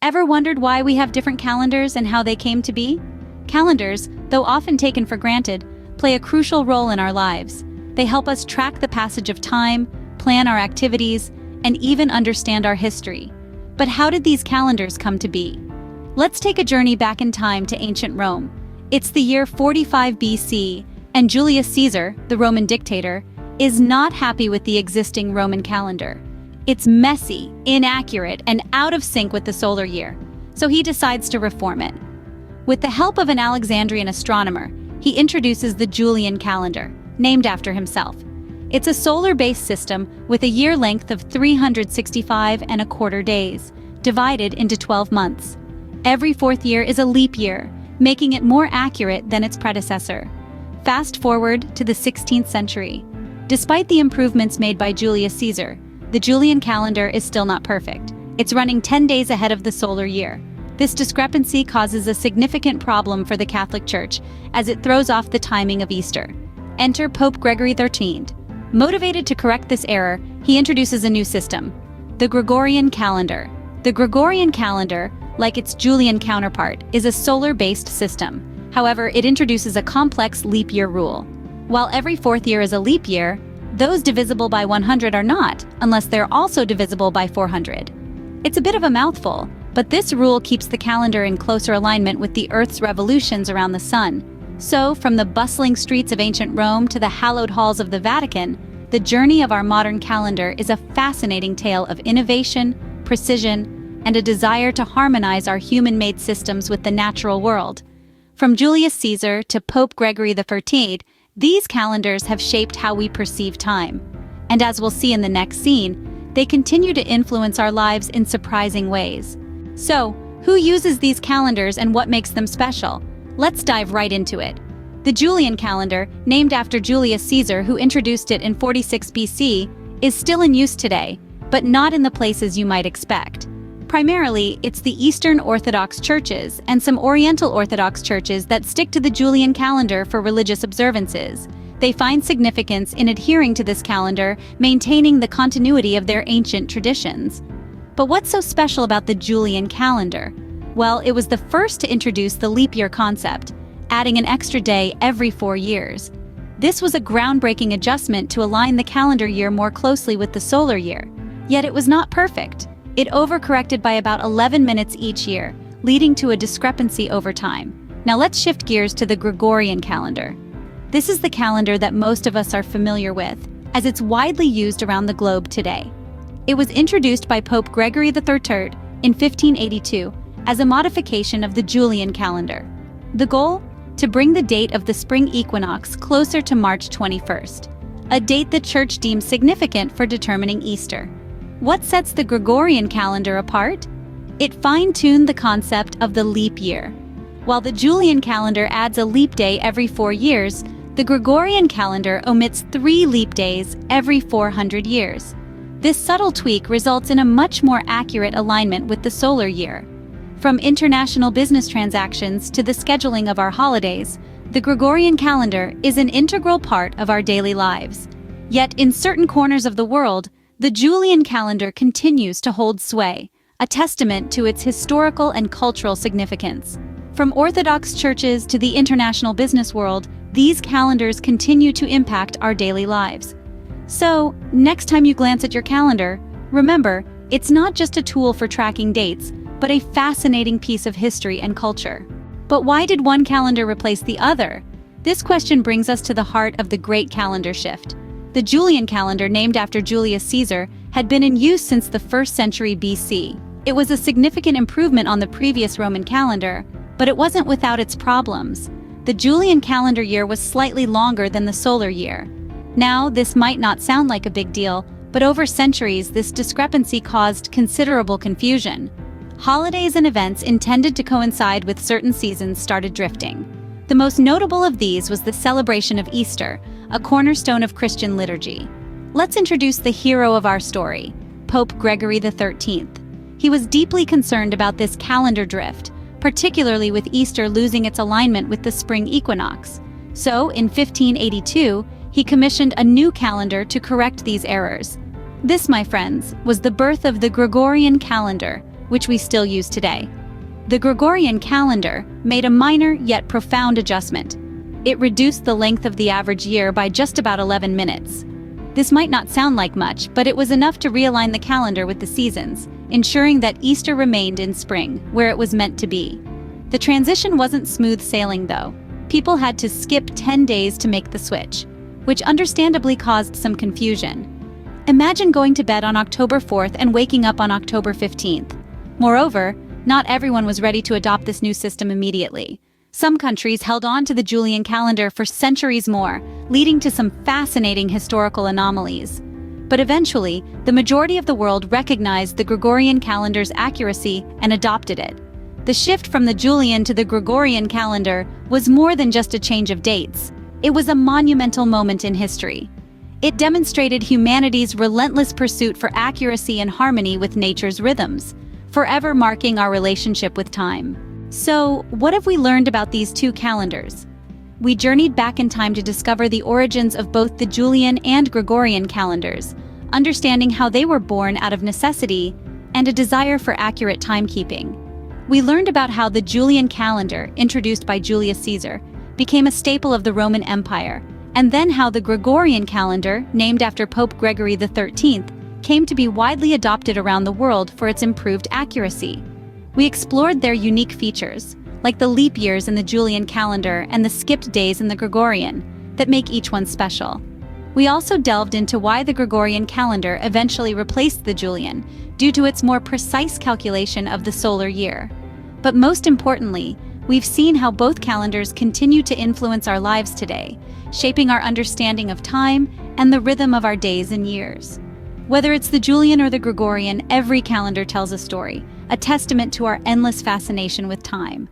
Ever wondered why we have different calendars and how they came to be? Calendars, though often taken for granted, play a crucial role in our lives. They help us track the passage of time, plan our activities, and even understand our history. But how did these calendars come to be? Let's take a journey back in time to ancient Rome. It's the year 45 BC, and Julius Caesar, the Roman dictator, is not happy with the existing Roman calendar. It's messy, inaccurate, and out of sync with the solar year, so he decides to reform it. With the help of an Alexandrian astronomer, he introduces the Julian calendar, named after himself. It's a solar-based system with a year length of 365.25 days, divided into 12 months. Every fourth year is a leap year, making it more accurate than its predecessor. Fast forward to the 16th century. Despite the improvements made by Julius Caesar, the Julian calendar is still not perfect. It's running 10 days ahead of the solar year. This discrepancy causes a significant problem for the Catholic Church, as it throws off the timing of Easter. Enter Pope Gregory XIII. Motivated to correct this error, he introduces a new system, the Gregorian calendar. The Gregorian calendar, like its Julian counterpart, is a solar-based system. However, it introduces a complex leap year rule. While every fourth year is a leap year, those divisible by 100 are not, unless they're also divisible by 400. It's a bit of a mouthful, but this rule keeps the calendar in closer alignment with the Earth's revolutions around the Sun. So, from the bustling streets of ancient Rome to the hallowed halls of the Vatican, the journey of our modern calendar is a fascinating tale of innovation, precision, and a desire to harmonize our human-made systems with the natural world. From Julius Caesar to Pope Gregory XIII, these calendars have shaped how we perceive time. And as we'll see in the next scene, they continue to influence our lives in surprising ways. So, who uses these calendars and what makes them special? Let's dive right into it. The Julian calendar, named after Julius Caesar, who introduced it in 46 BC, is still in use today, but not in the places you might expect. Primarily, it's the Eastern Orthodox churches and some Oriental Orthodox churches that stick to the Julian calendar for religious observances. They find significance in adhering to this calendar, maintaining the continuity of their ancient traditions. But what's so special about the Julian calendar? Well, it was the first to introduce the leap year concept, adding an extra day every 4 years. This was a groundbreaking adjustment to align the calendar year more closely with the solar year. Yet it was not perfect. It overcorrected by about 11 minutes each year, leading to a discrepancy over time. Now let's shift gears to the Gregorian calendar. This is the calendar that most of us are familiar with, as it's widely used around the globe today. It was introduced by Pope Gregory XIII in 1582 as a modification of the Julian calendar. The goal? To bring the date of the spring equinox closer to March 21st, a date the Church deems significant for determining Easter. What sets the Gregorian calendar apart? It fine-tuned the concept of the leap year. While the Julian calendar adds a leap day every 4 years, the Gregorian calendar omits 3 leap days every 400 years. This subtle tweak results in a much more accurate alignment with the solar year. From international business transactions to the scheduling of our holidays, the Gregorian calendar is an integral part of our daily lives. Yet in certain corners of the world, the Julian calendar continues to hold sway, a testament to its historical and cultural significance. From Orthodox churches to the international business world, these calendars continue to impact our daily lives. So, next time you glance at your calendar, remember, it's not just a tool for tracking dates, but a fascinating piece of history and culture. But why did one calendar replace the other? This question brings us to the heart of the Great Calendar Shift. The Julian calendar, named after Julius Caesar, had been in use since the 1st century BC. It was a significant improvement on the previous Roman calendar, but it wasn't without its problems. The Julian calendar year was slightly longer than the solar year. Now, this might not sound like a big deal, but over centuries, this discrepancy caused considerable confusion. Holidays and events intended to coincide with certain seasons started drifting. The most notable of these was the celebration of Easter, a cornerstone of Christian liturgy. Let's introduce the hero of our story, Pope Gregory XIII. He was deeply concerned about this calendar drift, particularly with Easter losing its alignment with the spring equinox. So, in 1582, he commissioned a new calendar to correct these errors. This, my friends, was the birth of the Gregorian calendar, which we still use today. The Gregorian calendar made a minor yet profound adjustment. It reduced the length of the average year by just about 11 minutes. This might not sound like much, but it was enough to realign the calendar with the seasons, ensuring that Easter remained in spring, where it was meant to be. The transition wasn't smooth sailing, though. People had to skip 10 days to make the switch, which understandably caused some confusion. Imagine going to bed on October 4th and waking up on October 15th. Moreover, not everyone was ready to adopt this new system immediately. Some countries held on to the Julian calendar for centuries more, leading to some fascinating historical anomalies. But eventually, the majority of the world recognized the Gregorian calendar's accuracy and adopted it. The shift from the Julian to the Gregorian calendar was more than just a change of dates. It was a monumental moment in history. It demonstrated humanity's relentless pursuit for accuracy and harmony with nature's rhythms, forever marking our relationship with time. So, what have we learned about these two calendars? We journeyed back in time to discover the origins of both the Julian and Gregorian calendars, understanding how they were born out of necessity and a desire for accurate timekeeping. We learned about how the Julian calendar, introduced by Julius Caesar, became a staple of the Roman Empire, and then how the Gregorian calendar, named after Pope Gregory XIII, came to be widely adopted around the world for its improved accuracy. We explored their unique features, like the leap years in the Julian calendar and the skipped days in the Gregorian, that make each one special. We also delved into why the Gregorian calendar eventually replaced the Julian, due to its more precise calculation of the solar year. But most importantly, we've seen how both calendars continue to influence our lives today, shaping our understanding of time and the rhythm of our days and years. Whether it's the Julian or the Gregorian, every calendar tells a story, a testament to our endless fascination with time.